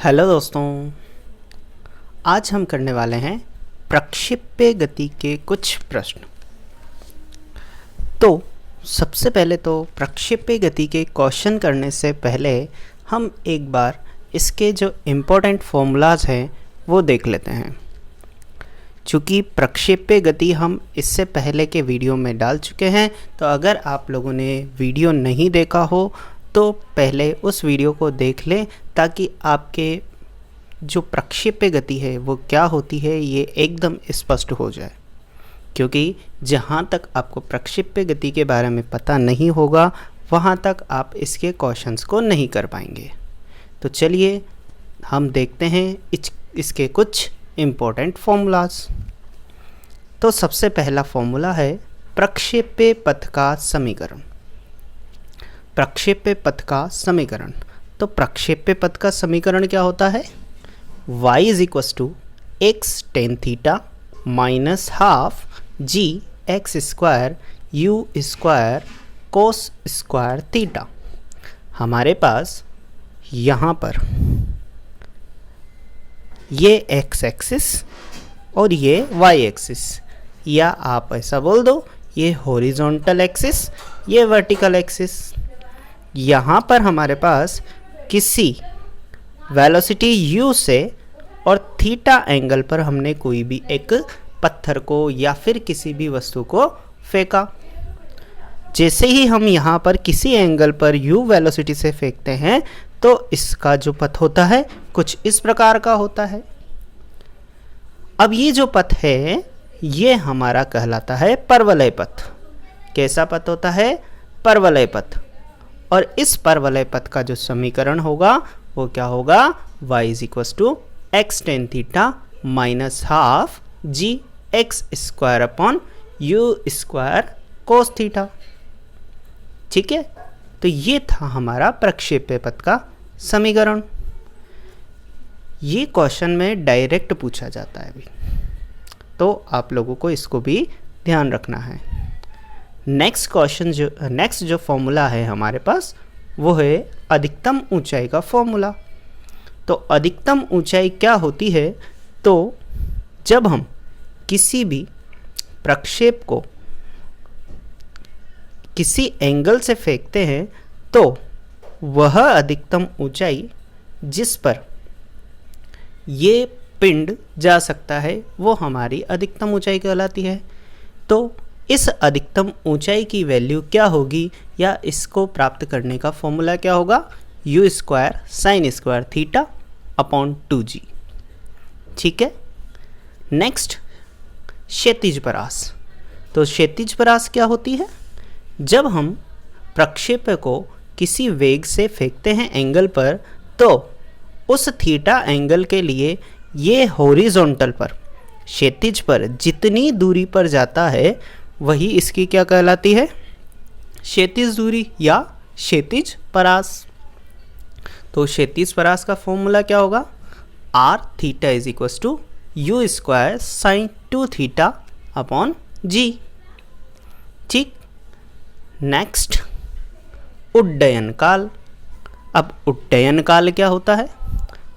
Hello दोस्तों, आज हम करने वाले हैं प्रक्षेप्य गति के कुछ प्रश्न। तो सबसे पहले तो प्रक्षेप्य गति के क्वेश्चन करने से पहले हम एक बार इसके जो इम्पोर्टेंट फॉर्मूलाज हैं वो देख लेते हैं। चूँकि प्रक्षेप्य गति हम इससे पहले के वीडियो में डाल चुके हैं, तो अगर आप लोगों ने वीडियो नहीं देखा हो तो पहले उस वीडियो को देख लें, ताकि आपके जो प्रक्षेप्य गति है वो क्या होती है ये एकदम स्पष्ट हो जाए। क्योंकि जहाँ तक आपको प्रक्षेप्य गति के बारे में पता नहीं होगा वहाँ तक आप इसके क्वेश्चंस को नहीं कर पाएंगे। तो चलिए हम देखते हैं इसके कुछ इम्पोर्टेंट फॉर्मूलाज। तो सबसे पहला फॉर्मूला है प्रक्षेप्य पथ का समीकरण। प्रक्षेप्य पथ का समीकरण, तो प्रक्षेप्य पथ का समीकरण क्या होता है? y is equals to x tan theta minus half g x square u square cos square theta. हमारे पास यहाँ पर ये x एक्सिस और ये y एक्सिस, या आप ऐसा बोल दो ये हॉरिजॉन्टल एक्सिस, ये वर्टिकल एक्सिस। यहाँ पर हमारे पास किसी वेलोसिटी u से और थीटा एंगल पर हमने कोई भी एक पत्थर को या फिर किसी भी वस्तु को फेंका। जैसे ही हम यहाँ पर किसी एंगल पर u वेलोसिटी से फेंकते हैं तो इसका जो पथ होता है कुछ इस प्रकार का होता है। अब ये जो पथ है ये हमारा कहलाता है परवलय पथ। कैसा पथ होता है? परवलय पथ। और इस परवलय पथ का जो समीकरण होगा वो क्या होगा? y is equals to x tan theta minus half g x square upon u square cos theta. ठीक है, तो ये था हमारा प्रक्षेप्य पथ का समीकरण। ये क्वेश्चन में डायरेक्ट पूछा जाता है अभी, तो आप लोगों को इसको भी ध्यान रखना है। नेक्स्ट जो फॉर्मूला है हमारे पास वो है अधिकतम ऊंचाई का फॉर्मूला। तो अधिकतम ऊंचाई क्या होती है? तो जब हम किसी भी प्रक्षेप को किसी एंगल से फेंकते हैं तो वह अधिकतम ऊंचाई जिस पर ये पिंड जा सकता है वो हमारी अधिकतम ऊंचाई कहलाती है। तो इस अधिकतम ऊंचाई की वैल्यू क्या होगी, या इसको प्राप्त करने का फॉर्मूला क्या होगा? You square sine square theta upon 2g। ठीक है, नेक्स्ट क्षैतिज परास। तो क्षैतिज परास क्या होती है? जब हम प्रक्षेप्य को किसी वेग से फेंकते हैं एंगल पर, तो उस थीटा एंगल के लिए ये हॉरिजॉन्टल पर, क्षैतिज पर जितनी दूरी पर जाता है वही इसकी क्या कहलाती है? क्षैतिज दूरी या क्षैतिज परास। तो क्षैतिज परास का फॉर्मूला क्या होगा? r theta is equals to u square sine 2 theta upon g। ठीक, नेक्स्ट उड्डयन काल। अब उड्डयन काल क्या होता है?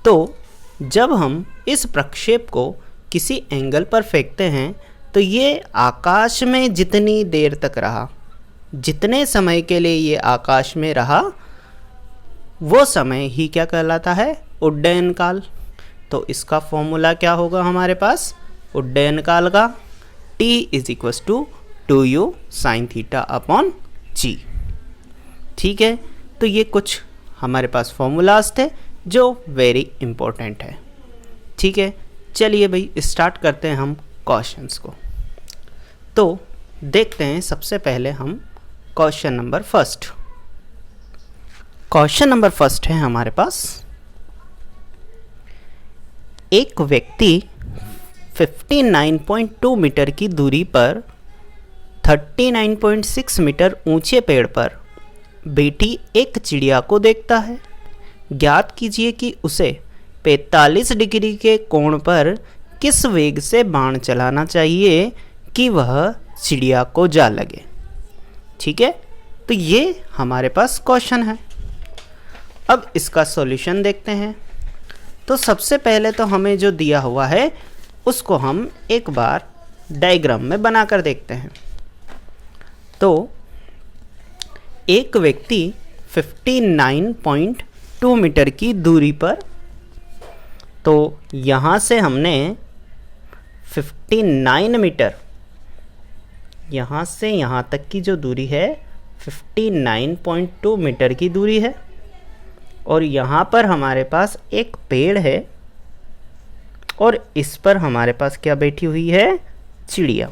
तो जब हम इस प्रक्षेप को किसी एंगल पर फेंकते हैं तो ये आकाश में जितनी देर तक रहा, जितने समय के लिए ये आकाश में रहा, वो समय ही क्या कहलाता है? उड्डयन काल। तो इसका फॉर्मूला क्या होगा हमारे पास उड्डयन काल का? t is equals to 2u sine theta upon g। ठीक है, तो ये कुछ हमारे पास फॉर्मूलाज थे जो वेरी इंपॉर्टेंट है। ठीक है, चलिए भाई स्टार्ट करते हैं हम क्वेश्चंस को। तो देखते हैं सबसे पहले हम question number first. Question number first है हमारे पास, एक व्यक्ति 59.2 मीटर की दूरी पर 39.6 मीटर ऊंचे पेड़ पर बैठी एक चिड़िया को देखता है। ज्ञात कीजिए कि उसे 45 डिग्री के कोण पर किस वेग से बाण चलाना चाहिए कि वह चिड़िया को जा लगे। ठीक है, तो ये हमारे पास क्वेश्चन है। अब इसका सॉल्यूशन देखते हैं। तो सबसे पहले तो हमें जो दिया हुआ है उसको हम एक बार डायग्राम में बनाकर देखते हैं। तो एक व्यक्ति 59.2 मीटर की दूरी पर, तो यहाँ से हमने 59 मीटर, यहाँ से यहाँ तक की जो दूरी है 59.2 मीटर की दूरी है, और यहाँ पर हमारे पास एक पेड़ है और इस पर हमारे पास क्या बैठी हुई है, चिड़िया।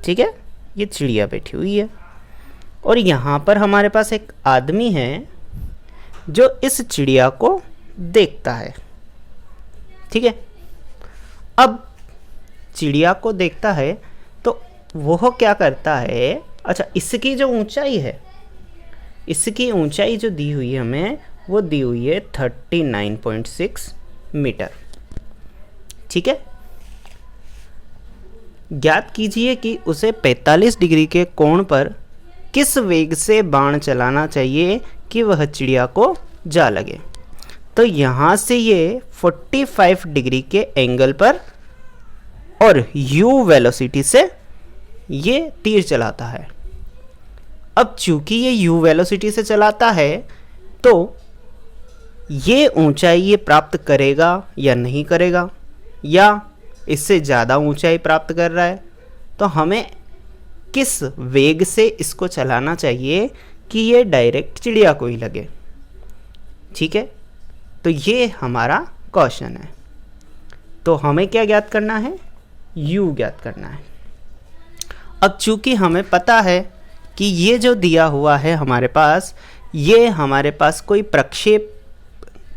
ठीक है, ये चिड़िया बैठी हुई है और यहाँ पर हमारे पास एक आदमी है जो इस चिड़िया को देखता है। ठीक है, अब चिड़िया को देखता है तो वह क्या करता है, अच्छा इसकी जो ऊंचाई है, इसकी ऊंचाई जो दी हुई है हमें, वो दी हुई है 39.6 मीटर। ठीक है, ज्ञात कीजिए कि उसे 45 डिग्री के कोण पर किस वेग से बाण चलाना चाहिए कि वह चिड़िया को जा लगे। तो यहाँ से ये 45 डिग्री के एंगल पर और u वेलोसिटी से ये तीर चलाता है। अब चूंकि ये u वेलोसिटी से चलाता है तो ये ऊंचाई ये प्राप्त करेगा या नहीं करेगा, या इससे ज़्यादा ऊंचाई प्राप्त कर रहा है, तो हमें किस वेग से इसको चलाना चाहिए कि ये डायरेक्ट चिड़िया को ही लगे। ठीक है, तो ये हमारा क्वेश्चन है। तो हमें क्या ज्ञात करना है, u ज्ञात करना है। अब चूंकि हमें पता है कि ये जो दिया हुआ है हमारे पास, ये हमारे पास कोई प्रक्षेप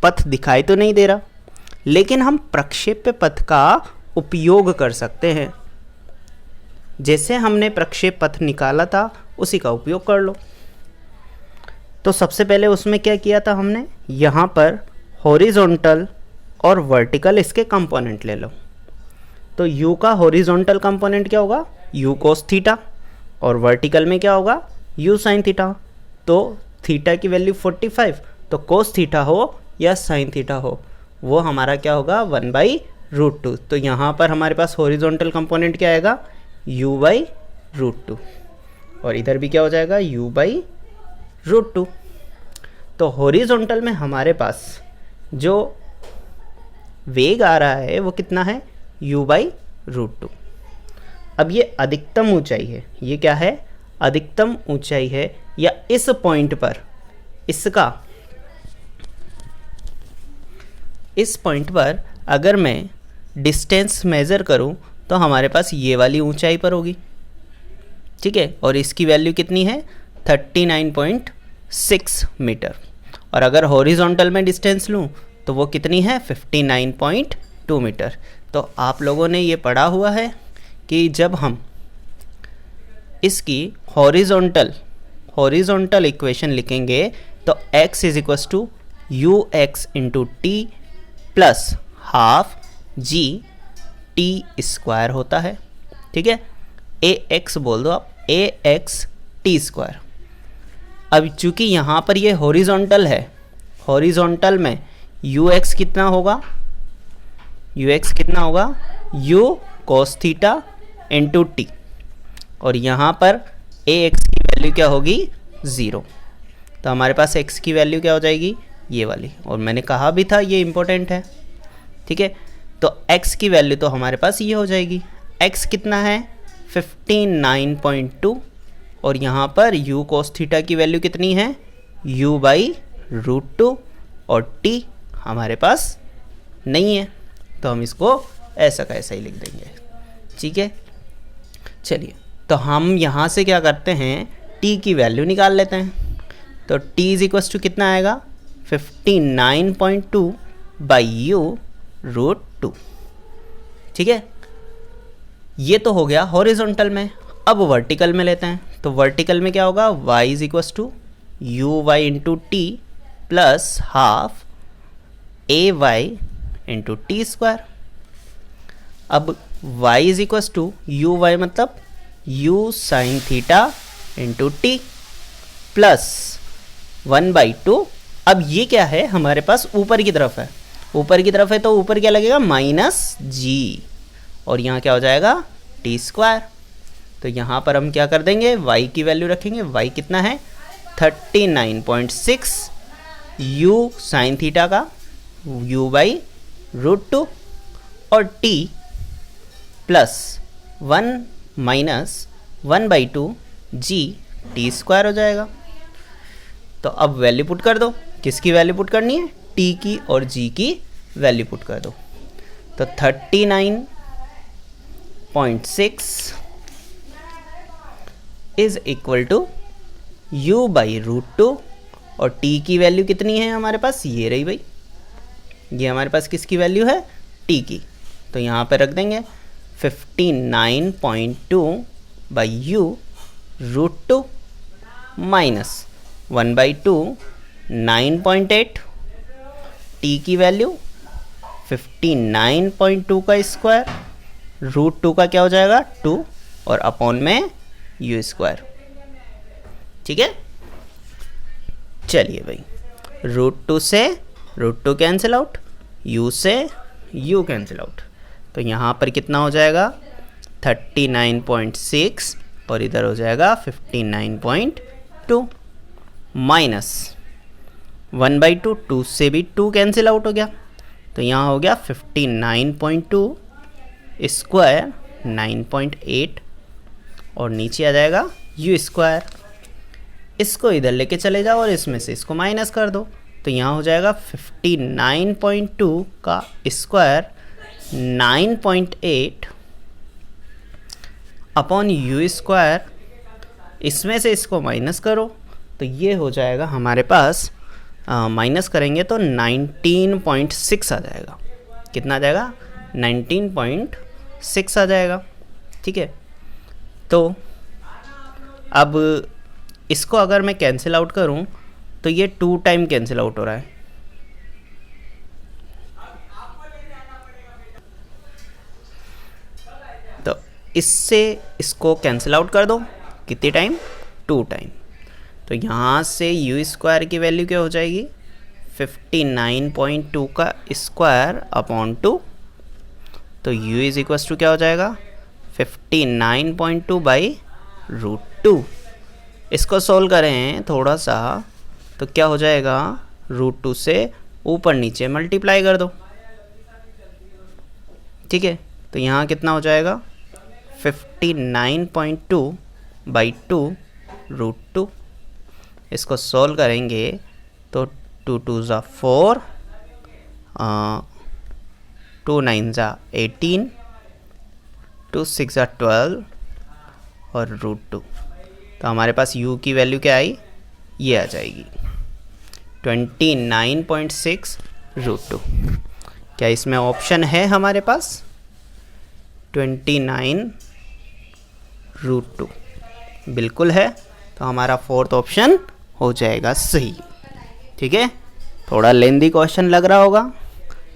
पथ दिखाई तो नहीं दे रहा, लेकिन हम प्रक्षेप्य पथ का उपयोग कर सकते हैं। जैसे हमने प्रक्षेप पथ निकाला था उसी का उपयोग कर लो। तो सबसे पहले उसमें क्या किया था हमने, यहाँ पर हॉरिजॉन्टल और वर्टिकल इसके कंपोनेंट ले लो। तो u का हॉरिजॉन्टल कंपोनेंट क्या होगा, u cos थीटा, और वर्टिकल में क्या होगा, u sin थीटा। तो थीटा की वैल्यू 45, तो cos थीटा हो या sin थीटा हो, वो हमारा क्या होगा, 1/√2। तो यहाँ पर हमारे पास हॉरिजॉन्टल कंपोनेंट क्या आएगा, u/√2, और इधर भी क्या हो जाएगा, u/√2। तो हॉरिजॉन्टल में हमारे पास जो वेग आ रहा है वो कितना है, u/√2। अब ये अधिकतम ऊंचाई है, ये क्या है, अधिकतम ऊंचाई है, या इस पॉइंट पर इस पॉइंट पर अगर मैं डिस्टेंस मेज़र करूं तो हमारे पास ये वाली ऊंचाई पर होगी। ठीक है, और इसकी वैल्यू कितनी है, 39.6 मीटर। और अगर हॉरिजॉन्टल में डिस्टेंस लूं तो वो कितनी है, 59.2 मीटर। तो आप लोगों ने ये पढ़ा हुआ है कि जब हम इसकी हॉरिजॉन्टल इक्वेशन लिखेंगे तो x is equals to ux into t plus half g t square होता है। ठीक है, ax बोल दो आप, ax टी स्क्वायर। अब चूंकि यहाँ पर ये हॉरिजॉन्टल है, हॉरिजॉन्टल में ux कितना होगा, u cos theta into T, और यहाँ पर ax की वैल्यू क्या होगी, 0। तो हमारे पास x की वैल्यू क्या हो जाएगी, ये वाली, और मैंने कहा भी था ये इम्पोर्टेंट है। ठीक है, तो x की वैल्यू तो हमारे पास ये हो जाएगी, x कितना है, 59.2, और यहाँ पर u cos थीटा की वैल्यू कितनी है, u/√2, और t हमारे पास नहीं है, तो हम इसको ऐसा का ऐसा ही लिख देंगे। ठीक है, चलिए तो हम यहाँ से क्या करते हैं, t की वैल्यू निकाल लेते हैं। तो t इज इक्वल्स टू कितना आएगा, 59.2 बाई u√2। ठीक है, ये तो हो गया हॉरिजॉन्टल में। अब वर्टिकल में लेते हैं, तो वर्टिकल में क्या होगा, y is equals to uy into t plus half ay into t square. अब y is equals to uy मतलब u sine theta into t plus 1/2 अब ये क्या है, हमारे पास ऊपर की तरफ है, ऊपर की तरफ है तो ऊपर क्या लगेगा, माइनस जी, और यहाँ क्या हो जाएगा, टी स्क्वायर। तो यहाँ पर हम क्या कर देंगे, y की वैल्यू रखेंगे, y कितना है 39.6 u साइन थीटा का, u बाई √2 और t plus 1 minus 1/2 g T square हो जाएगा। तो अब वैल्यू पुट कर दो, किसकी वैल्यू पुट करनी है, t की और g की वैल्यू पुट कर दो। तो 39.6 is equal to u by √2 और t की वैल्यू कितनी है हमारे पास, ये रही भाई, ये हमारे पास किसकी वैल्यू है, t की। तो यहाँ पे रख देंगे 59.2 बाई u √2 माइनस 1/2 9.8, t की वैल्यू 59.2 का स्क्वायर, √2 का क्या हो जाएगा 2 और अपॉन में u स्क्वायर। ठीक है, चलिए भाई, √2 से √2 कैंसिल आउट, u से u कैंसिल आउट, तो यहाँ पर कितना हो जाएगा 39.6 और इधर हो जाएगा 59.2 माइनस 1/2, 2 से भी 2 कैंसिल आउट हो गया, तो यहाँ हो गया 59.2 स्क्वायर 9.8 और नीचे आ जाएगा u स्क्वायर। इसको इधर लेके चले जाओ और इसमें से इसको माइनस कर दो, तो यहाँ हो जाएगा 59.2 का स्क्वायर 9.8 अपॉन u स्क्वायर, इसमें से इसको माइनस करो तो ये हो जाएगा हमारे पास, माइनस करेंगे तो 19.6 आ जाएगा। कितना आ जाएगा, 19.6 आ जाएगा। ठीक है, तो अब इसको अगर मैं कैंसिल आउट करूं तो ये 2 टाइम कैंसिल आउट हो रहा है, तो इससे इसको कैंसिल आउट कर दो, कितने टाइम, 2 टाइम। तो यहाँ से u स्क्वायर की वैल्यू क्या हो जाएगी, 59.2 का स्क्वायर अपॉन 2, तो u इज इक्वल टू क्या हो जाएगा 59.2 बाई √2। इसको सोल्व करें थोड़ा सा तो क्या हो जाएगा, √2 से ऊपर नीचे मल्टीप्लाई कर दो। ठीक है, तो यहाँ कितना हो जाएगा 59.2 बाई 2 √2। इसको सोल्व करेंगे तो 2 2 ज़ा 4, 2 9 ज़ा 18, 2 6 ज़ा 12 और √2। तो हमारे पास u की वैल्यू क्या आई, ये आ जाएगी 29.6 √2। क्या इसमें ऑप्शन है हमारे पास 29 √2, बिल्कुल है, तो हमारा 4th ऑप्शन हो जाएगा सही। ठीक है, थोड़ा लेंदी क्वेश्चन लग रहा होगा,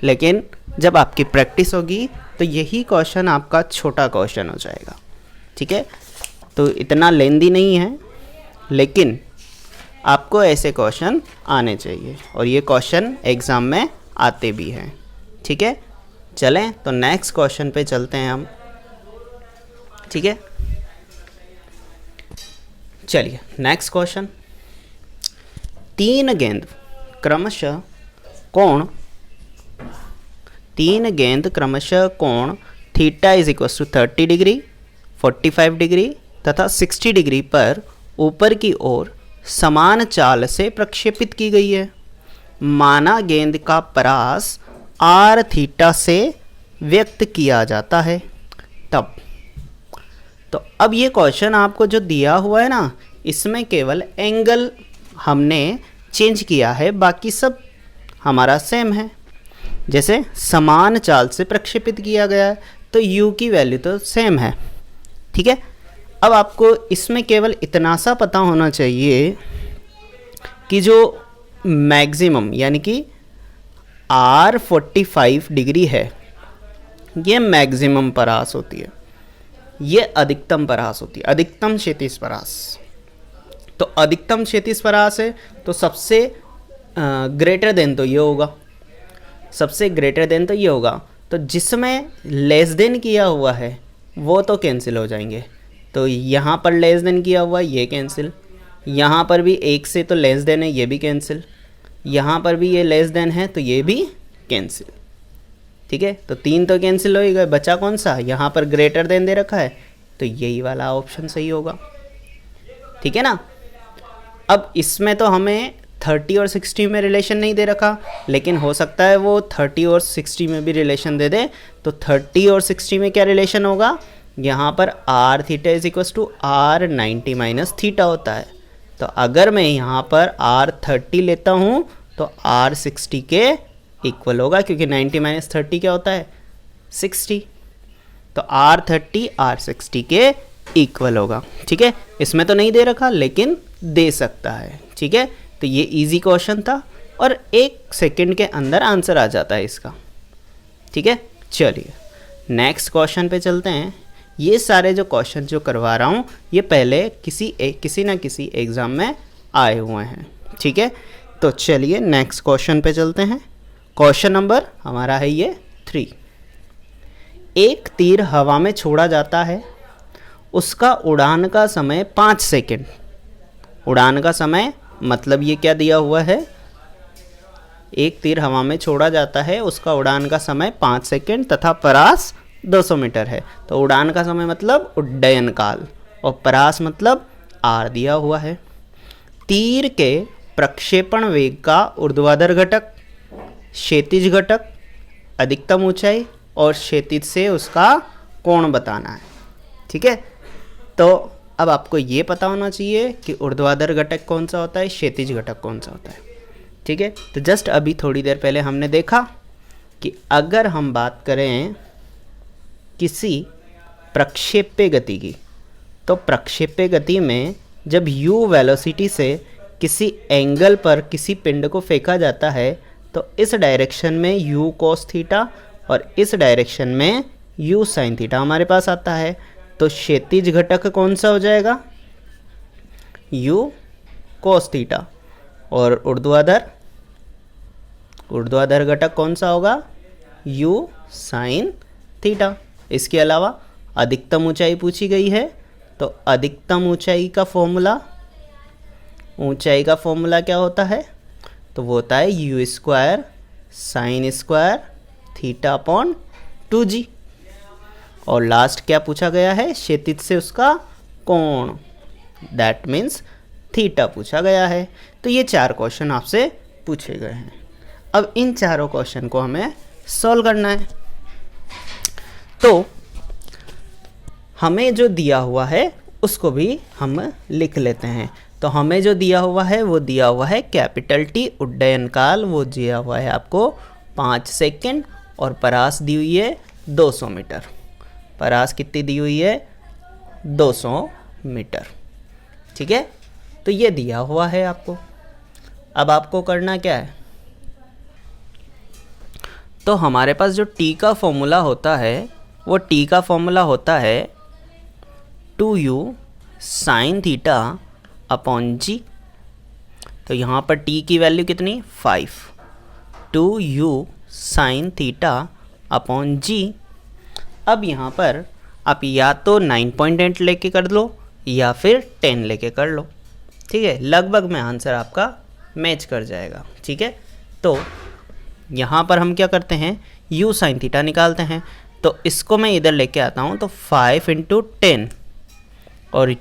लेकिन जब आपकी प्रैक्टिस होगी तो यही क्वेश्चन आपका छोटा क्वेश्चन हो जाएगा। ठीक है, तो इतना लेंदी नहीं है, लेकिन आपको ऐसे क्वेश्चन आने चाहिए और ये क्वेश्चन एग्ज़ाम में आते भी हैं। ठीक है, चलें तो नेक्स्ट क्वेश्चन पे चलते हैं हम। ठीक है, चलिए नेक्स्ट क्वेश्चन, 3 गेंद क्रमशः कोण theta is equal to 30 degree, 45 degree तथा 60 डिग्री पर ऊपर की ओर समान चाल से प्रक्षेपित की गई है। माना गेंद का परास r थीटा से व्यक्त किया जाता है तब। तो अब ये क्वेश्चन आपको जो दिया हुआ है ना, इसमें केवल एंगल हमने चेंज किया है, बाकी सब हमारा सेम है। जैसे समान चाल से प्रक्षेपित किया गया है तो u की वैल्यू तो सेम है। ठीक है, अब आपको इसमें केवल इतना सा पता होना चाहिए कि जो मैक्सिमम यानी कि r 45 डिग्री है, ये मैक्सिमम परास होती है, ये अधिकतम परास होती है, अधिकतम क्षैतिज परास। तो अधिकतम क्षैतिज परास है तो सबसे ग्रेटर देन तो ये होगा, सबसे ग्रेटर देन तो ये होगा। तो जिसमें लेस देन किया हुआ है वो तो कैंसिल हो जाएंगे। तो यहाँ पर लेस देन किया हुआ है ये कैंसिल, यहाँ पर भी एक से तो लेस देन है ये भी कैंसिल, यहाँ पर भी ये लेस देन है तो ये भी कैंसिल। ठीक है, तो 3 तो कैंसिल हो ही गए, बचा कौन सा, यहाँ पर ग्रेटर देन दे रखा है तो यही वाला ऑप्शन सही होगा। ठीक है ना। अब इसमें तो हमें 30 और 60 में रिलेशन नहीं दे रखा, लेकिन हो सकता है वो 30 और 60 में भी रिलेशन दे दे। तो 30 और 60 में क्या रिलेशन होगा, यहाँ पर r theta is equal to r 90 minus theta होता है। तो अगर मैं यहाँ पर आर 30 लेता हूँ तो आर 60 के इक्वल होगा, क्योंकि 90 माइनस 30 क्या होता है 60। तो आर 30 आर 60 के इक्वल होगा। ठीक है, इसमें तो नहीं दे रखा लेकिन दे सकता है। ठीक है, तो ये इजी क्वेश्चन था और 1 सेकंड के अंदर आंसर आ जाता है इसका। ठीक है, चलिए नेक्स्ट क्वेश्चन पे चलते हैं। ये सारे जो क्वेश्चन जो करवा रहा हूँ ये पहले किसी ना किसी एग्ज़ाम में आए हुए हैं। ठीक है, तो चलिए नेक्स्ट क्वेश्चन पे चलते हैं। क्वेश्चन नंबर हमारा है ये 3। एक तीर हवा में छोड़ा जाता है, उसका उड़ान का समय 5 सेकंड। उड़ान का समय मतलब ये क्या दिया हुआ है, एक तीर हवा में छोड़ा जाता है, उसका उड़ान का समय 5 सेकंड तथा परास 200 मीटर है। तो उड़ान का समय मतलब उड्डयन काल और परास मतलब आर दिया हुआ है। तीर के प्रक्षेपण वेग का ऊर्ध्वाधर घटक, क्षैतिज घटक, अधिकतम ऊंचाई और क्षैतिज से उसका कोण बताना है। ठीक है, तो अब आपको ये पता होना चाहिए कि ऊर्ध्वाधर घटक कौन सा होता है, क्षैतिज घटक कौन सा होता है। ठीक है, तो जस्ट अभी थोड़ी देर पहले हमने देखा कि अगर हम बात करें किसी प्रक्षेप्य गति की, तो प्रक्षेप्य गति में जब u वेलोसिटी से किसी एंगल पर किसी पिंड को फेंका जाता है तो इस डायरेक्शन में u cos थीटा और इस डायरेक्शन में u sin थीटा हमारे पास आता है। तो क्षैतिज घटक कौन सा हो जाएगा, u cos थीटा, और ऊर्ध्वाधर घटक कौन सा होगा, u sin थीटा। इसके अलावा अधिकतम ऊंचाई पूछी गई है, तो अधिकतम ऊंचाई का फॉर्मूला क्या होता है, तो वो होता है u square sine square theta upon 2g। और लास्ट क्या पूछा गया है, क्षैतिज से उसका कोण, दैट मीन्स थीटा पूछा गया है। तो ये 4 क्वेश्चन आपसे पूछे गए हैं। अब इन चारों क्वेश्चन को हमें सॉल्व करना है। तो हमें जो दिया हुआ है उसको भी हम लिख लेते हैं। तो हमें जो दिया हुआ है वो दिया हुआ है कैपिटल टी उड्डयन काल, वो दिया हुआ है आपको 5 सेकंड, और परास दी हुई है 200 मीटर। परास कितनी दी हुई है, 200 मीटर। ठीक है, तो ये दिया हुआ है आपको। अब आपको करना क्या है, तो हमारे पास जो टी का फॉर्मूला होता है वो टी का फॉर्मूला होता है 2u साइन थीटा अपॉन जी। तो यहाँ पर टी की वैल्यू कितनी, 5, 2u साइन थीटा अपॉन जी। अब यहाँ पर आप या तो 9.8 लेके कर लो या फिर 10 लेके कर लो। ठीक है, लगभग में आंसर आपका मैच कर जाएगा। ठीक है, तो यहाँ पर हम क्या करते हैं, u साइन थीटा निकालते हैं। तो इसको मैं इधर लेके आता हूँ, तो 5 × 10 और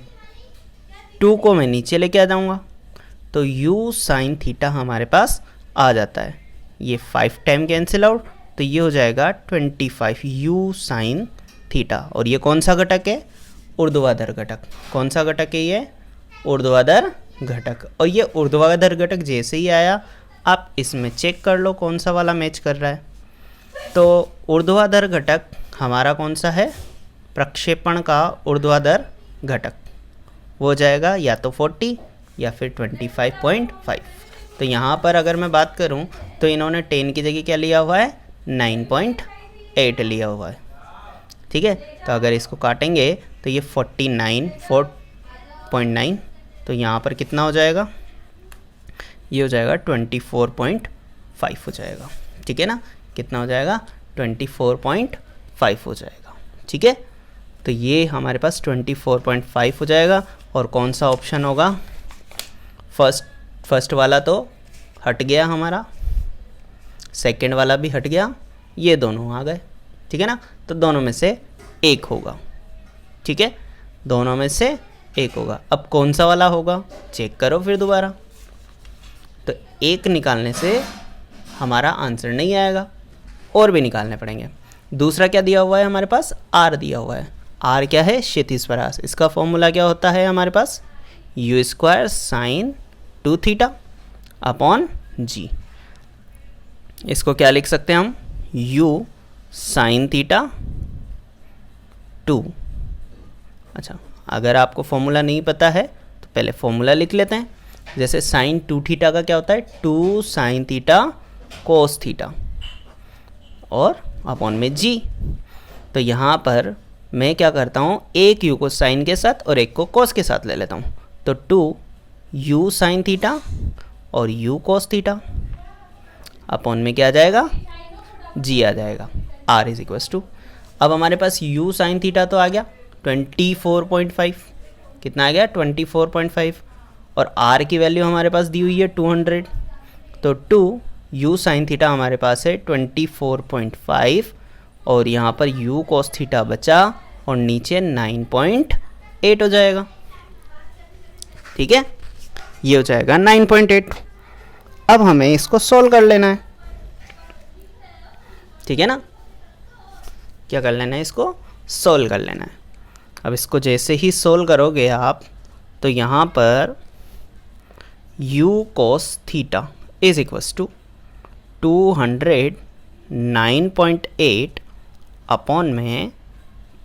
2 को मैं नीचे लेके आ जाऊँगा, तो u साइन थीटा हमारे पास आ जाता है। ये 5 टाइम कैंसिल आउट, तो ये हो जाएगा 25 u साइन थीटा। और ये कौन सा घटक है, ऊर्ध्वाधर घटक। कौन सा घटक है ये, ऊर्ध्वाधर घटक। और ये ऊर्ध्वाधर घटक जैसे ही आया आप इसमें चेक कर लो कौन सा वाला मैच कर रहा है। तो ऊर्ध्वाधर घटक हमारा कौन सा है, प्रक्षेपण का ऊर्ध्वाधर घटक, वो हो जाएगा या तो 40 या फिर 25.5। तो यहाँ पर अगर मैं बात करूँ तो इन्होंने 10 की जगह क्या लिया हुआ है, 9.8 लिया हुआ है। ठीक है, तो अगर इसको काटेंगे तो ये 49.9, तो यहाँ पर कितना हो जाएगा, ये हो जाएगा 24.5 हो जाएगा, ठीक है ना। कितना हो जाएगा? 24.5 हो जाएगा, ठीक है। तो ये हमारे पास 24.5 हो जाएगा। और कौन सा ऑप्शन होगा? फर्स्ट वाला तो हट गया हमारा, सेकंड वाला भी हट गया, ये दोनों आ गए, ठीक है ना। तो दोनों में से एक होगा, ठीक है, दोनों में से एक होगा। अब कौन सा वाला होगा चेक करो फिर दोबारा। तो एक निकालने से हमारा आंसर नहीं आएगा, और भी निकालने पड़ेंगे। दूसरा क्या दिया हुआ है हमारे पास? आर दिया हुआ है। आर क्या है? क्षैतिज परास। इसका फॉर्मूला क्या होता है हमारे पास? U square sine 2 theta upon g. इसको क्या लिख सकते हैं हम? U sine theta 2। अच्छा, अगर आपको फॉर्मूला नहीं पता है तो पहले फॉर्मूला लिख लेते हैं। जैसे साइन 2 थीटा का क्या होता है? 2 साइन थीटा कोस थीटा और अपॉन में जी। तो यहाँ पर मैं क्या करता हूँ, एक यू को साइन के साथ और एक को कोस के साथ ले लेता हूँ। तो 2 यू साइन थीटा और यू कोस थीटा अपॉन में क्या आ जाएगा? जी आ जाएगा। आर इज इक्वल्स टू, अब हमारे पास यू साइन थीटा तो आ गया 24.5। कितना आ गया? 24.5। और आर की वैल्यू हमारे पास दी हुई है 200। तो 2 यू साइन थीटा हमारे पास है 24.5 और यहाँ पर यू कॉस थीटा बचा और नीचे 9.8 हो जाएगा, ठीक है। ये हो जाएगा 9.8। अब हमें इसको सोल्व कर लेना है, ठीक है ना। क्या कर लेना है? इसको सोल्व कर लेना है। अब इसको जैसे ही सोल्व करोगे आप, तो यहाँ पर u cos theta is equals to 209.8 upon में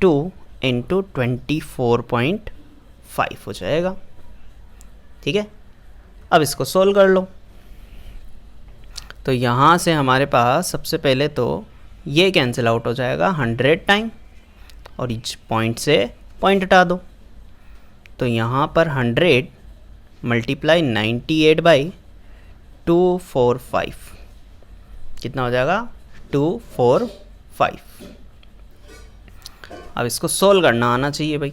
2 इंटू 24.5 हो जाएगा, ठीक है। अब इसको सोल्व कर लो। तो यहाँ से हमारे पास सबसे पहले तो ये कैंसिल आउट हो जाएगा 100 टाइम, और इस पॉइंट से पॉइंट हटा दो। तो यहाँ पर 100 मल्टीप्लाई 98/245 कितना हो जाएगा? 245। अब इसको सोल्व करना आना चाहिए भाई।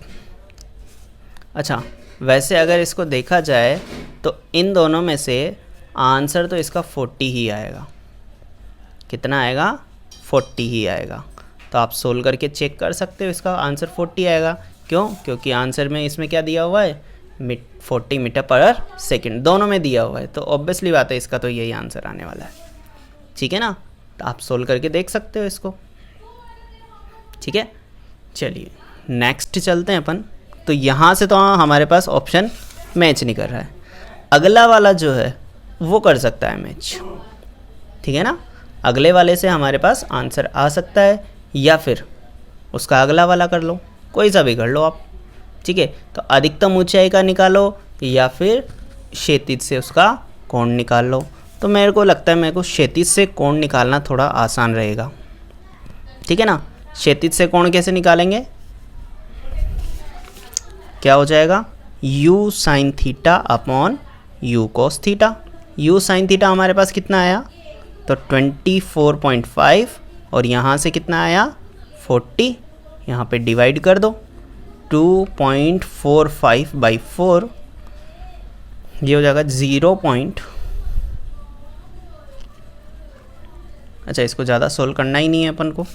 अच्छा, वैसे अगर इसको देखा जाए तो इन दोनों में से आंसर तो इसका 40 ही आएगा। कितना आएगा? 40 ही आएगा। तो आप सोल्व करके चेक कर सकते हो, इसका आंसर 40 आएगा। क्यों? क्योंकि आंसर में इसमें क्या दिया हुआ है? 40 मीटर पर सेकंड दोनों में दिया हुआ है। तो ऑब्वियसली बात है, इसका तो यही आंसर आने वाला है, ठीक है ना। तो आप सोल्व करके देख सकते हो इसको, ठीक है। चलिए नेक्स्ट चलते हैं अपन। तो यहाँ से तो हमारे पास ऑप्शन मैच नहीं कर रहा है, अगला वाला जो है वो कर सकता है मैच, ठीक है ना। अगले वाले से हमारे पास आंसर आ सकता है, या फिर उसका अगला वाला कर लो, कोई सा भी कर लो आप, ठीक है। तो अधिकतम ऊंचाई का निकालो या फिर क्षैतिज से उसका कोण निकाल लो। तो मेरे को लगता है मेरे को क्षैतिज से कोण निकालना थोड़ा आसान रहेगा, ठीक है ना। क्षैतिज से कोण कैसे निकालेंगे? क्या हो जाएगा? u sine theta upon u cos theta. u sine theta हमारे पास कितना आया? तो 24.5 और यहाँ से कितना आया? 40। यहाँ पे डिवाइड कर दो 2.45/4, ये हो जाएगा 0. अच्छा, इसको ज़्यादा सोल्व करना ही नहीं है अपन को,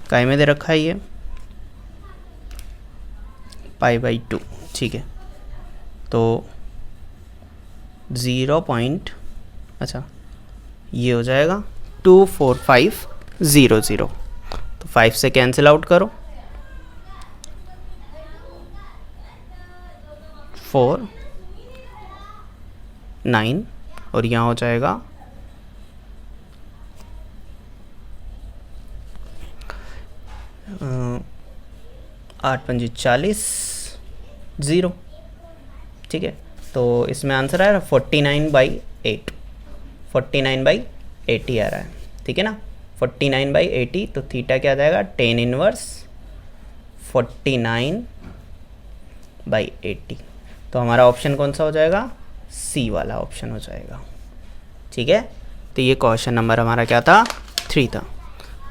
काय में दे रखा है ये π/2, ठीक है। तो 0. अच्छा, ये हो जाएगा 24500। तो 5 से कैंसिल आउट करो, 4 9 और यहाँ हो जाएगा 8 पंजे 40 0, ठीक है। तो इसमें आंसर आ रहा है 49/8, 49/80 आ रहा है, ठीक है ना। 49/80। तो थीटा क्या आ जाएगा? 10 इनवर्स 49/80। तो हमारा ऑप्शन कौन सा हो जाएगा? सी वाला ऑप्शन हो जाएगा। ठीक है, तो ये क्वेश्चन नंबर हमारा क्या था, 3 था।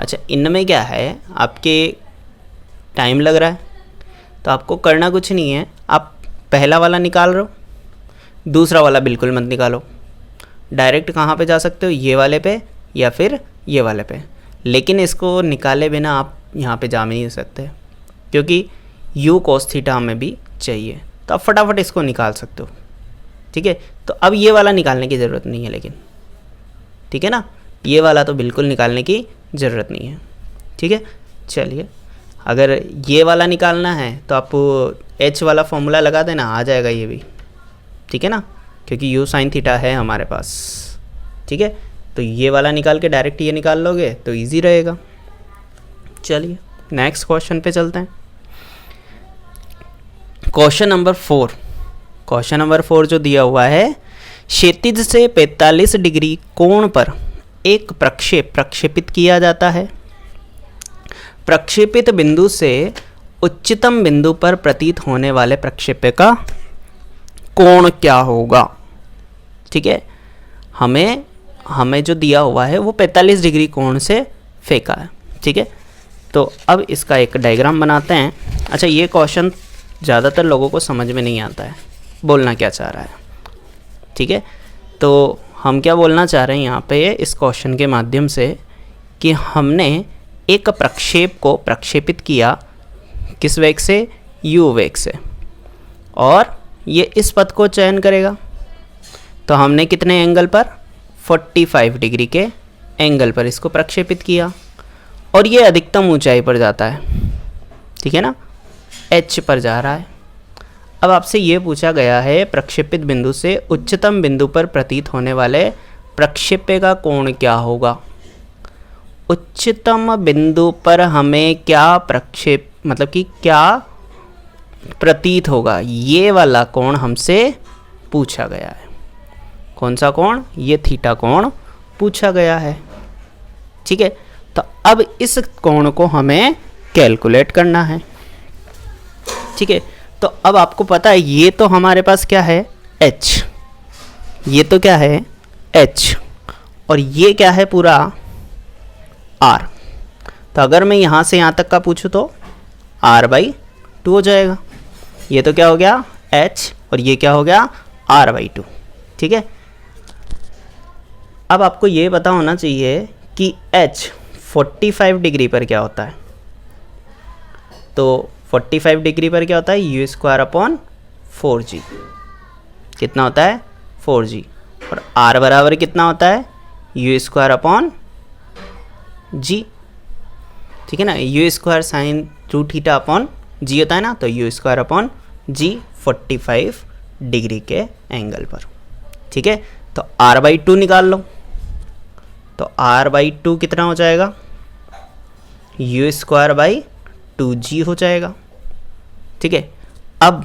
अच्छा, इनमें क्या है, आपके टाइम लग रहा है तो आपको करना कुछ नहीं है, आप पहला वाला निकाल रहे हो, दूसरा वाला बिल्कुल मत निकालो, डायरेक्ट कहाँ पे जा सकते हो, ये वाले पे या फिर ये वाले पे। लेकिन इसको निकाले बिना आप यहाँ पे जा नहीं सकते, क्योंकि u cos थीटा हमें भी चाहिए, तो आप फटाफट इसको निकाल सकते हो। ठीक है, तो अब ये वाला निकालने की ज़रूरत नहीं है, लेकिन ठीक है ना, ये वाला तो बिल्कुल निकालने की ज़रूरत नहीं है। ठीक है, चलिए, अगर ये वाला निकालना है तो आप h वाला फॉर्मूला लगा देना, आ जाएगा ये भी। ठीक है ना, क्योंकि u sin थीटा है हमारे पास। ठीक है, तो ये वाला निकाल के डायरेक्ट ये निकाल लोगे तो इजी रहेगा। चलिए नेक्स्ट क्वेश्चन पे चलते हैं। Question number 4। क्वेश्चन नंबर 4 जो दिया हुआ है, क्षैतिज से 45 डिग्री कोण पर एक प्रक्षेपित किया जाता है। प्रक्षेपित बिंदु से उच्चतम बिंदु पर प्रतीत होने वाले प्रक्षेप्य का कोण क्या होगा। ठीक है, हमें जो दिया हुआ है वो 45 डिग्री कोण से फेंका है। ठीक है, तो अब इसका एक डायग्राम बनाते हैं। अच्छा, ये क्वेश्चन ज़्यादातर लोगों को समझ में नहीं आता है, बोलना क्या चाह रहा है। ठीक है, तो हम क्या बोलना चाह रहे हैं यहाँ पे इस क्वेश्चन के माध्यम से, कि हमने एक प्रक्षेप को प्रक्षेपित किया किस वेग से, u वेग से, और ये इस पथ को चयन करेगा। तो हमने कितने एंगल पर, 45 डिग्री के एंगल पर इसको प्रक्षेपित किया, और ये अधिकतम ऊंचाई पर जाता है। ठीक है ना, h पर जा रहा है। अब आपसे ये पूछा गया है, प्रक्षेपित बिंदु से उच्चतम बिंदु पर प्रतीत होने वाले प्रक्षेप्य का कोण क्या होगा। उच्चतम बिंदु पर हमें क्या मतलब कि क्या प्रतीत होगा, ये वाला कोण हमसे पूछा गया है। कौन सा कोण, ये थीटा कोण पूछा गया है। ठीक है, तो अब इस कोण को हमें कैलकुलेट करना है। ठीक है, तो अब आपको पता है ये तो हमारे पास क्या है, h, ये तो क्या है h, और ये क्या है पूरा r। तो अगर मैं यहाँ से यहाँ तक का पूछूँ तो r/2 हो जाएगा। ये तो क्या हो गया h, और ये क्या हो गया r/2। ठीक है, अब आपको ये पता होना चाहिए कि h 45 डिग्री पर क्या होता है। तो 45 डिग्री पर क्या होता है, u²/4g। कितना होता है, 4g। और r बराबर कितना होता है, u²/g। ठीक है ना, u² sin 2θ/g होता है ना, तो u²/g 45 डिग्री के एंगल पर। ठीक है, तो r/2 निकाल लो। तो r/2 कितना हो जाएगा, u²/2g हो जाएगा। ठीक है, अब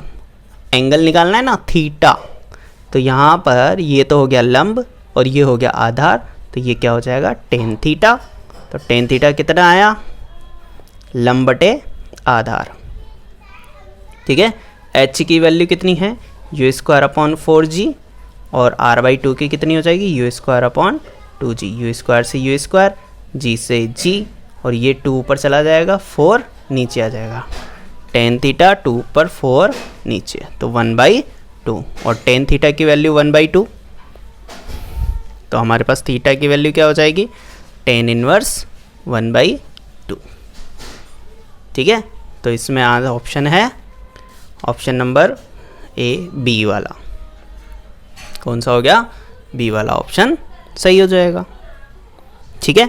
एंगल निकालना है ना, थीटा। तो यहाँ पर ये तो हो गया लंब और ये हो गया आधार, तो ये क्या हो जाएगा tan थीटा। तो tan थीटा कितना आया, लंब बटे आधार। ठीक है, h की वैल्यू कितनी है, u²/4g, और r/2 की कितनी हो जाएगी, u²/2g। u² से u², g से g, और ये 2 ऊपर चला जाएगा, 4 नीचे आ जाएगा। tan थीटा 2 ऊपर 4 नीचे, तो 1/2, और tan थीटा की वैल्यू 1/2। तो हमारे पास थीटा की वैल्यू क्या हो जाएगी, tan इनवर्स 1/2। ठीक है, तो इसमें आज ऑप्शन है ऑप्शन नंबर बी वाला। कौन सा हो गया, बी वाला ऑप्शन सही हो जाएगा। ठीक है,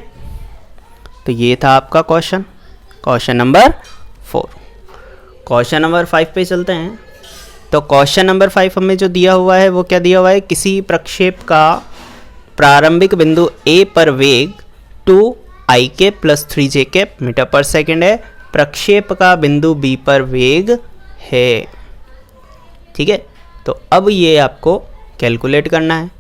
तो ये था आपका क्वेश्चन नंबर 4। क्वेश्चन नंबर 5 पे चलते हैं। तो क्वेश्चन नंबर 5 हमें जो दिया हुआ है वो क्या दिया हुआ है, किसी प्रक्षेप का प्रारंभिक बिंदु A पर वेग 2ik + 3j मीटर पर सेकेंड है, प्रक्षेप का बिंदु B पर वेग है। ठीक है, तो अब ये आपको कैलकुलेट करना है।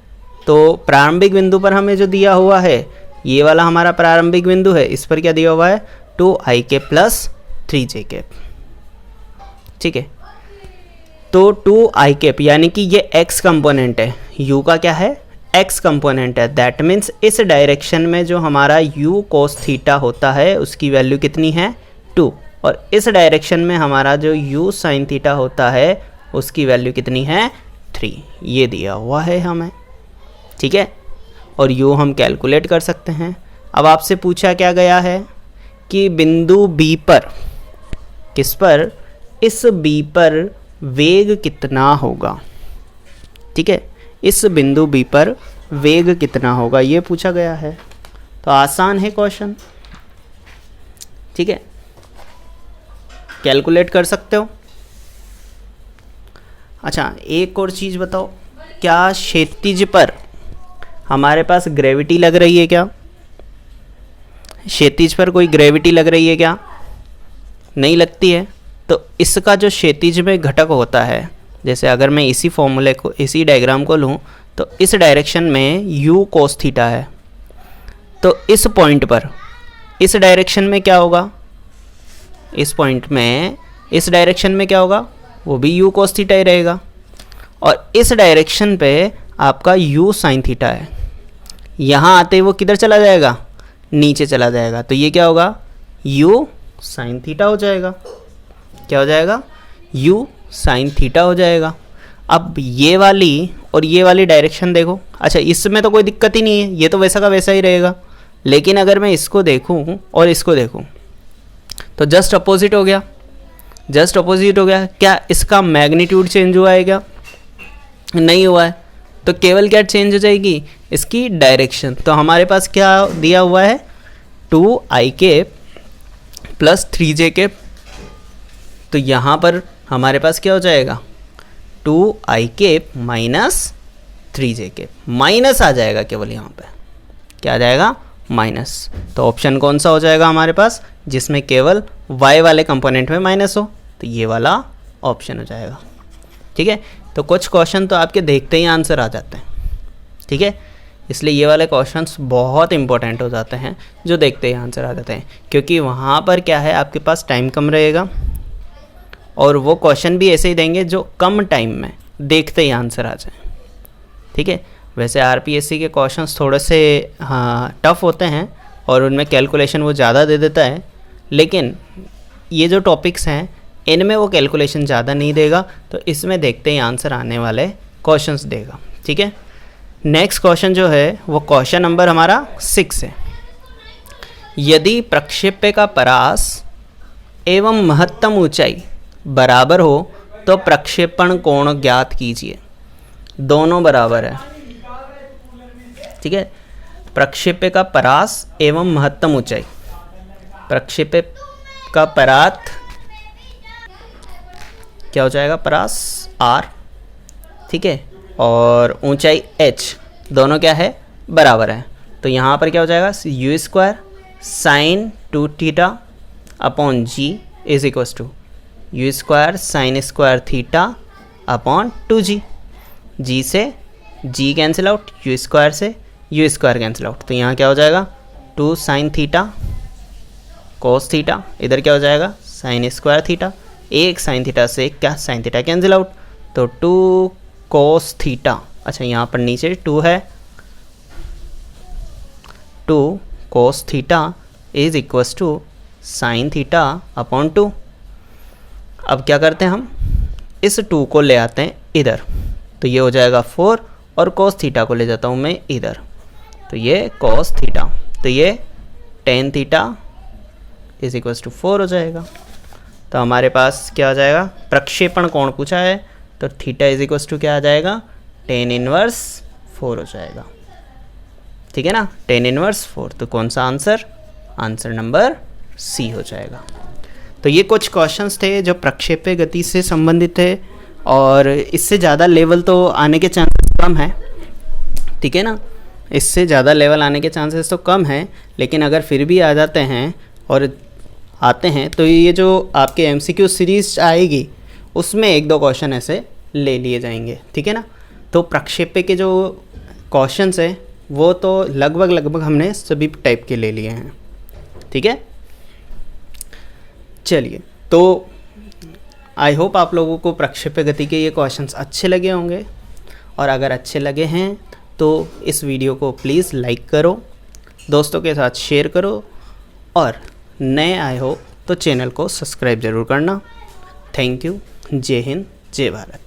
तो प्रारंभिक बिंदु पर हमें जो दिया हुआ है, ये वाला हमारा प्रारंभिक बिंदु है, इस पर क्या दिया हुआ है, 2ik + 3j। ठीक है, तो 2i कैप यानी कि ये x कंपोनेंट है, u का क्या है, x कंपोनेंट है। दैट मीन्स इस डायरेक्शन में जो हमारा u cos थीटा होता है उसकी वैल्यू कितनी है, 2, और इस डायरेक्शन में हमारा जो u sin थीटा होता है उसकी वैल्यू कितनी है, 3। ये दिया हुआ है हमें, ठीक है, और u हम कैलकुलेट कर सकते हैं। अब आपसे पूछा क्या गया है कि बिंदु b पर, किस पर, इस b पर वेग कितना होगा, ठीक है, इस बिंदु b पर वेग कितना होगा ये पूछा गया है। तो आसान है क्वेश्चन, ठीक है, कैलकुलेट कर सकते हो। अच्छा एक और चीज़ बताओ, क्या क्षैतिज पर हमारे पास ग्रेविटी लग रही है क्या, क्षैतिज पर कोई ग्रेविटी लग रही है क्या, नहीं लगती है। तो इसका जो क्षैतिज में घटक होता है, जैसे अगर मैं इसी फॉर्मूले को, इसी डायग्राम को लूँ तो इस डायरेक्शन में u cos थीटा है, तो इस पॉइंट पर, इस डायरेक्शन में क्या होगा, इस पॉइंट में, इस डायरेक्शन में क्या होगा, वो भी u cos थीटा ही रहेगा। और इस डायरेक्शन पे आपका u sin थीटा है, यहाँ आते ही वो किधर चला जाएगा, नीचे चला जाएगा, तो ये क्या होगा, u sin थीटा हो जाएगा। क्या हो जाएगा, u sin थीटा हो जाएगा। अब ये वाली और ये वाली डायरेक्शन देखो, अच्छा इसमें तो कोई दिक्कत ही नहीं है, ये तो वैसा का वैसा ही रहेगा। लेकिन अगर मैं इसको देखूं और इसको देखूं तो जस्ट अपोजिट हो गया, जस्ट अपोजिट हो गया। क्या इसका मैग्नीट्यूड चेंज हुआ है क्या, नहीं हुआ है, तो केवल क्या चेंज हो जाएगी, इसकी डायरेक्शन। तो हमारे पास क्या दिया हुआ है, 2i cap plus 3j cap, तो यहाँ पर हमारे पास क्या हो जाएगा, 2i cap minus 3j cap, minus आ जाएगा केवल, यहाँ पे क्या आ जाएगा, माइनस। तो ऑप्शन कौन सा हो जाएगा हमारे पास, जिसमें केवल y वाले कंपोनेंट में माइनस हो, तो ये वाला ऑप्शन हो जाएगा, ठीक है। तो कुछ क्वेश्चन तो आपके देखते ही आंसर आ जाते हैं, ठीक है, इसलिए ये वाले क्वेश्चंस बहुत इंपॉर्टेंट हो जाते हैं जो देखते ही आंसर आ जाते हैं, क्योंकि वहाँ पर क्या है, आपके पास टाइम कम रहेगा और वो क्वेश्चन भी ऐसे ही देंगे जो कम टाइम में देखते ही आंसर आ जाए, ठीक है। वैसे आरपीएससी के क्वेश्चंस थोड़े से टफ़ होते हैं और उनमें कैलकुलेशन वो ज़्यादा दे देता है, लेकिन ये जो टॉपिक्स हैं इनमें वो कैलकुलेशन ज़्यादा नहीं देगा, तो इसमें देखते ही आंसर आने वाले क्वेश्चंस देगा, ठीक है। नेक्स्ट क्वेश्चन जो है वो क्वेश्चन नंबर हमारा 6 है। यदि प्रक्षेप्य का परास एवं महत्तम ऊंचाई बराबर हो तो प्रक्षेपण कोण ज्ञात कीजिए। दोनों बराबर है, ठीक है। प्रक्षेप्य का परास एवं महत्तम ऊंचाई, प्रक्षेप्य का परात क्या हो जाएगा, परास r, ठीक है, और ऊंचाई h, दोनों क्या है, बराबर है। तो यहाँ पर क्या हो जाएगा, u square sine 2 theta upon g is equal to u square sine square theta upon 2g। g से g cancel out, u square से u स्क्वायर कैंसिल आउट, तो यहाँ क्या हो जाएगा, 2 साइन थीटा कोस थीटा, इधर क्या हो जाएगा, साइन स्क्वायर थीटा, एक साइन थीटा से क्या साइन थीटा कैंसिल आउट, तो 2 कोस थीटा। अच्छा यहाँ पर नीचे 2 है, 2 cos theta is equals to sine theta upon 2। अब क्या करते हैं हम, इस 2 को ले आते हैं इधर, तो ये हो जाएगा 4, और कोस थीटा को ले जाता हूँ मैं इधर, तो ये कोस थीटा, तो ये tan theta is equals to 4 हो जाएगा। तो हमारे पास क्या हो जाएगा, प्रक्षेपण कोण पूछा है, तो थीटा इज इक्वल्स टू क्या आ जाएगा, टेन इनवर्स 4 हो जाएगा, ठीक है ना, टेन इनवर्स 4। तो कौन सा आंसर, आंसर नंबर सी हो जाएगा। तो ये कुछ क्वेश्चंस थे जो प्रक्षेप्य गति से संबंधित थे, और इससे ज़्यादा लेवल तो आने के चांसेस कम है, ठीक है ना, इससे ज़्यादा लेवल आने के चांसेस तो कम है, लेकिन अगर फिर भी आ जाते हैं और आते हैं तो ये जो आपके एमसीक्यू सीरीज आएगी उसमें 1-2 क्वेश्चन ऐसे ले लिए जाएंगे, ठीक है ना। तो प्रक्षेप्य के जो क्वेश्चंस हैं वो तो लगभग हमने सभी टाइप के ले लिए हैं, ठीक है। चलिए, तो आई होप आप लोगों को प्रक्षेप्य गति के ये क्वेश्चंस अच्छे लगे होंगे, और अगर अच्छे लगे हैं तो इस वीडियो को प्लीज़ लाइक करो, दोस्तों के साथ शेयर करो, और नए आए हो तो चैनल को सब्सक्राइब ज़रूर करना। Thank you. जय हिंद, जय भारत।